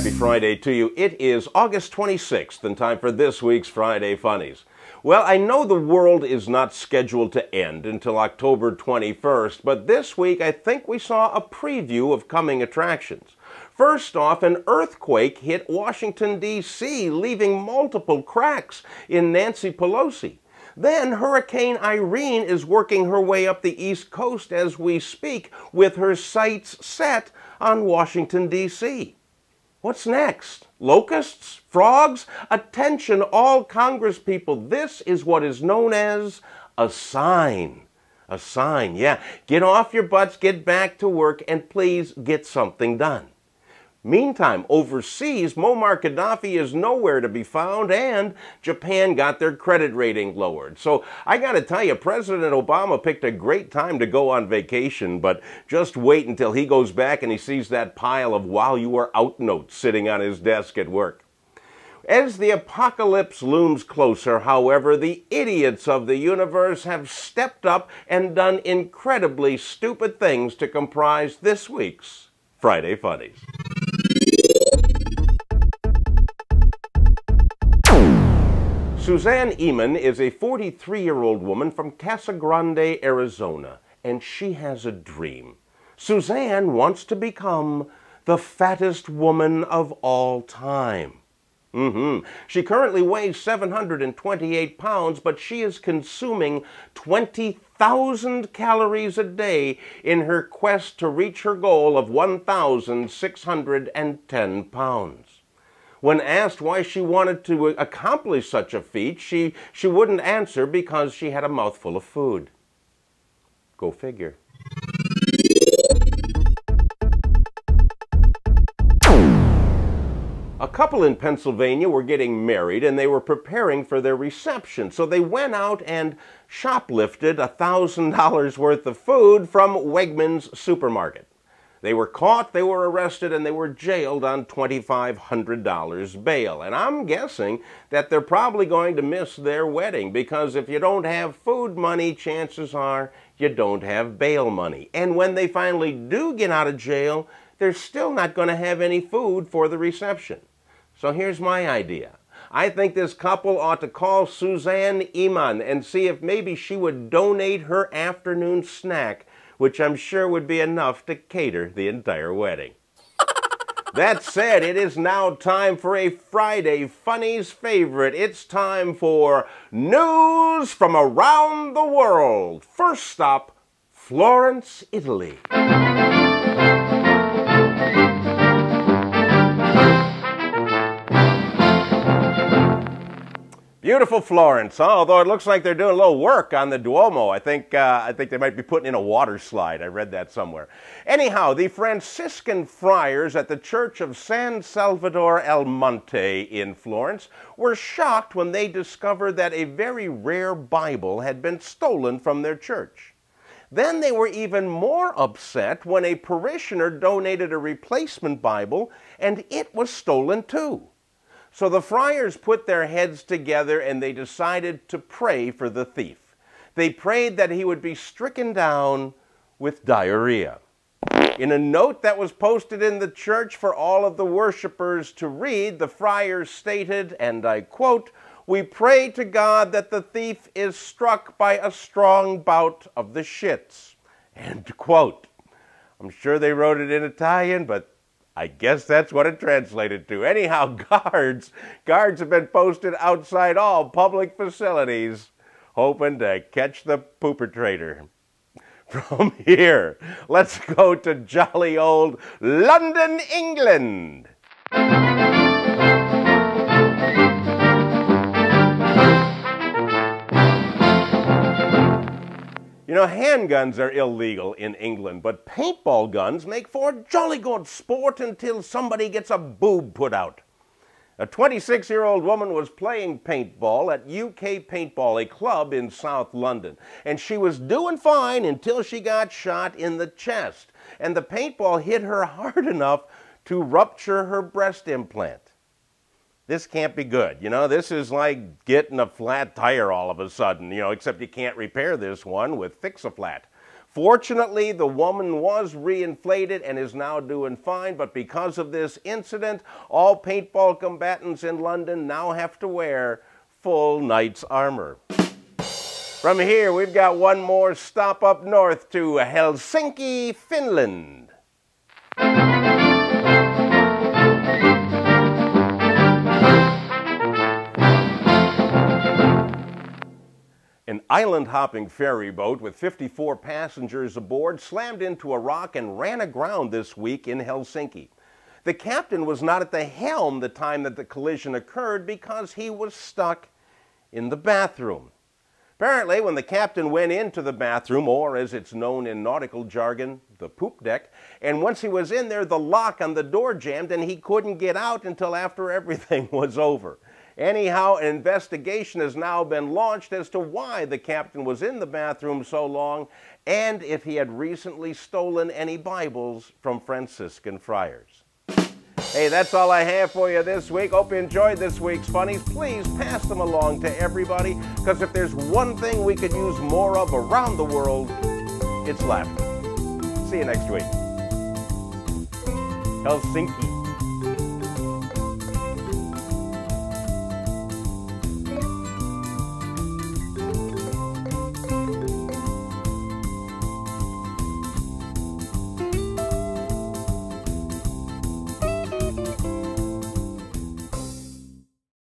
happy Friday to you. It is August 26th and time for this week's Friday Funnies. Well, I know the world is not scheduled to end until October 21st, but this week I think we saw a preview of coming attractions. First off, an earthquake hit Washington, D.C., leaving multiple cracks in Nancy Pelosi. Then Hurricane Irene is working her way up the East Coast as we speak, with her sights set on Washington, D.C. What's next? Locusts? Frogs? Attention, all Congress people. This is what is known as a sign. A sign, yeah. Get off your butts, get back to work, and please get something done. Meantime, overseas, Muammar Gaddafi is nowhere to be found, and Japan got their credit rating lowered. So I got to tell you, President Obama picked a great time to go on vacation, but just wait until he goes back and he sees that pile of "while you were out" notes sitting on his desk at work. As the apocalypse looms closer, however, the idiots of the universe have stepped up and done incredibly stupid things to comprise this week's Friday Funnies. Suzanne Eman is a 43-year-old woman from Casa Grande, Arizona, and she has a dream. Suzanne wants to become the fattest woman of all time. She currently weighs 728 pounds, but she is consuming 20,000 calories a day in her quest to reach her goal of 1,610 pounds. When asked why she wanted to accomplish such a feat, she wouldn't answer because she had a mouthful of food. Go figure. A couple in Pennsylvania were getting married and they were preparing for their reception, so they went out and shoplifted $1,000 worth of food from Wegmans supermarket. They were caught, they were arrested, and they were jailed on $2,500 bail. And I'm guessing that they're probably going to miss their wedding, because if you don't have food money, chances are you don't have bail money. And when they finally do get out of jail, they're still not going to have any food for the reception. So here's my idea. I think this couple ought to call Suzanne Eman and see if maybe she would donate her afternoon snack, which I'm sure would be enough to cater the entire wedding. That said, it is now time for a Friday Funnies favorite. It's time for News from Around the World. First stop, Florence, Italy. Beautiful Florence, huh? Although it looks like they're doing a little work on the Duomo. I think they might be putting in a water slide. I read that somewhere. Anyhow, the Franciscan friars at the Church of San Salvador El Monte in Florence were shocked when they discovered that a very rare Bible had been stolen from their church. Then they were even more upset when a parishioner donated a replacement Bible and it was stolen too. So the friars put their heads together and they decided to pray for the thief. They prayed that he would be stricken down with diarrhea. In a note that was posted in the church for all of the worshipers to read, the friars stated, and I quote, "We pray to God that the thief is struck by a strong bout of the shits." End quote. I'm sure they wrote it in Italian, but I guess that's what it translated to. Anyhow, guards have been posted outside all public facilities, hoping to catch the pooper-trader. From here, let's go to jolly old London, England. You know, handguns are illegal in England, but paintball guns make for jolly good sport until somebody gets a boob put out. A 26-year-old woman was playing paintball at UK Paintball, a club in South London, and she was doing fine until she got shot in the chest, and the paintball hit her hard enough to rupture her breast implant. This can't be good. You know, this is like getting a flat tire all of a sudden, you know, except you can't repair this one with Fix-A-Flat. Fortunately, the woman was reinflated and is now doing fine, but because of this incident, all paintball combatants in London now have to wear full knight's armor. From here, we've got one more stop up north to Helsinki, Finland. An island-hopping ferry boat with 54 passengers aboard slammed into a rock and ran aground this week in Helsinki. The captain was not at the helm the time that the collision occurred because he was stuck in the bathroom. Apparently, when the captain went into the bathroom, or as it's known in nautical jargon, the poop deck, and once he was in there, the lock on the door jammed and he couldn't get out until after everything was over. Anyhow, an investigation has now been launched as to why the captain was in the bathroom so long and if he had recently stolen any Bibles from Franciscan friars. Hey, that's all I have for you this week. Hope you enjoyed this week's Funnies. Please pass them along to everybody, because if there's one thing we could use more of around the world, it's laughter. See you next week. Helsinki.